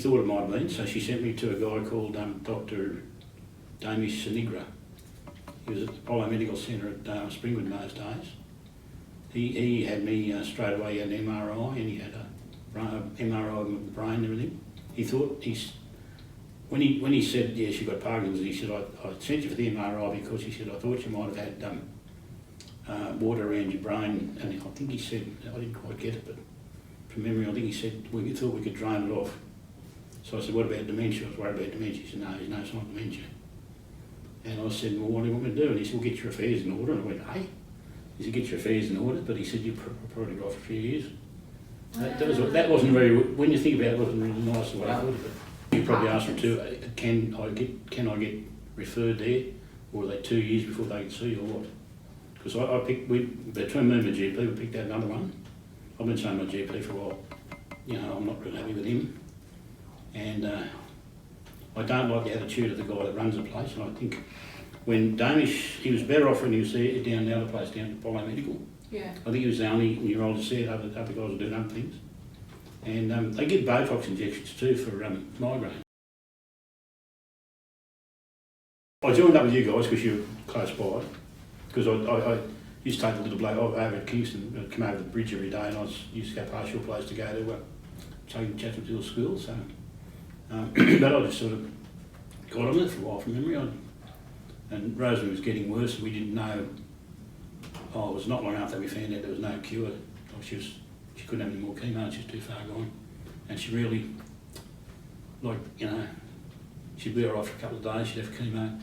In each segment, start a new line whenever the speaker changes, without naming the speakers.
thought it might have been, so she sent me to a guy called Dr. Damish Sinigra. He was at the Apollo Medical Centre at Springwood in those days. He had me straight away, he had an MRI, and he had a MRI of the brain and everything. He thought, when he said, yes, you've got Parkinson's, he said, I sent you for the MRI because he said, I thought you might have had water around your brain, and I think he said, I didn't quite get it, but from memory, I think he said, we thought we could drain it off. So I said, what about dementia? I was worried about dementia. He said, no, it's not dementia. And I said, well, what do you want me to do? And he said, well, get your affairs in order. And I went, hey? He said, get your affairs in order, but he said, you've probably got for a few years. That wasn't very, when you think about it, it wasn't really nice the way I thought of it. You probably asked me to, can I get referred there, or are they 2 years before they can see you, or what? Because I picked, between me and my GP, we picked out another one. I've been saying to my GP for a while, you know, I'm not really happy with him. And I don't like the attitude of the guy that runs the place, and I think when Damish, he was better off when he was there down the other place, down at Apollo Medical.
Yeah. I
think he was the only neurologist there, other guys were doing other things. And they give Botox injections too for migraine. I joined up with you guys because you're close by, because I used to take the little bloke over at Kingston, I'd come over the bridge every day, and I used to go past your place to go to taking Chatham to school. So, but I just sort of got on it for a while from memory. And Rosemary was getting worse, and we didn't know. Oh, it was not long after we found out there was no cure. She couldn't have any more chemo, she was too far gone. And she really, like, you know, she'd be her off for a couple of days, she'd have chemo.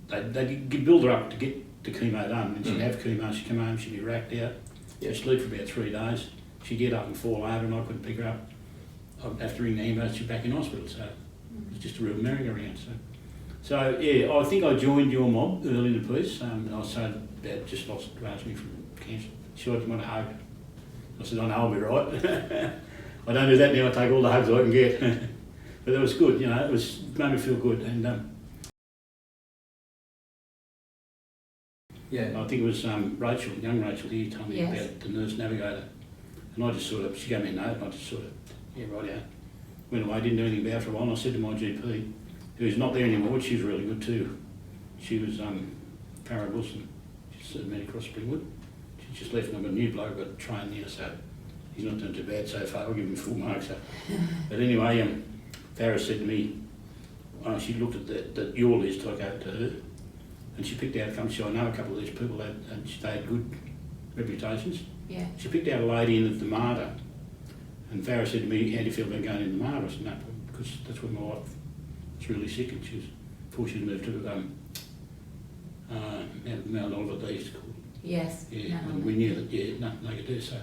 They'd build her up to get the chemo done, and she'd have chemo, she'd come home, she'd be racked out. She'd sleep for about 3 days. She'd get up and fall over, and I couldn't pick her up. I'd have to ring the ambulance, she'd be back in hospital, so it was just a real merry-go-round. So yeah, I think I joined your mob early in the piece, and I said Dad just lost Rosemary from cancer. She said, do you want a hug? I said, I know, I'll be right. I don't do that now, I take all the hugs I can get. But it was good, you know, it made me feel good. And
yeah.
I think it was Rachel, young Rachel here, told me about the nurse navigator. And I just sort of, she gave me a note, and I just sort of, yeah, right out. Went away, didn't do anything about it for a while, and I said to my GP, who's not there anymore, but she's really good too. She was Farrah Wilson. She's met across Springwood. She just left, and I've got a new bloke, got trained there, so he's not doing too bad so far. I'll give him full marks. So. But anyway, Farrah said to me, she looked at your list, I gave it to her, and she picked out a couple. I know a couple of these people and they had good reputations.
Yeah.
She picked out a lady in at the Mater, and Farrah said to me, how do you feel about going in the Mater? I said, no, because that's where my wife was really sick, and she was, before she moved to Mount Oliver, they used to call it.
Yes.
Yeah, no, we knew that, yeah, nothing they could do, so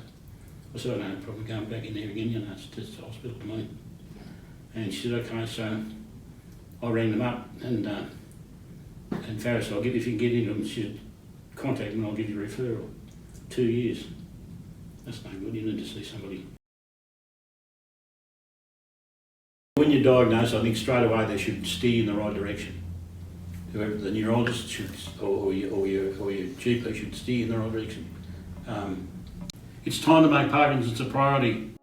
I said, I don't have a problem going back in there again, you know, it's just a hospital to me. And she said, okay, so I rang them up, and Farrah said, if you can get into them, she said, contact them and I'll give you a referral. 2 years. That's no good, you need to see somebody. When you're diagnosed, I think straight away they should steer in the right direction. Whoever the neurologist should, or your GP should steer in the right direction. It's time to make Parkinson's a priority.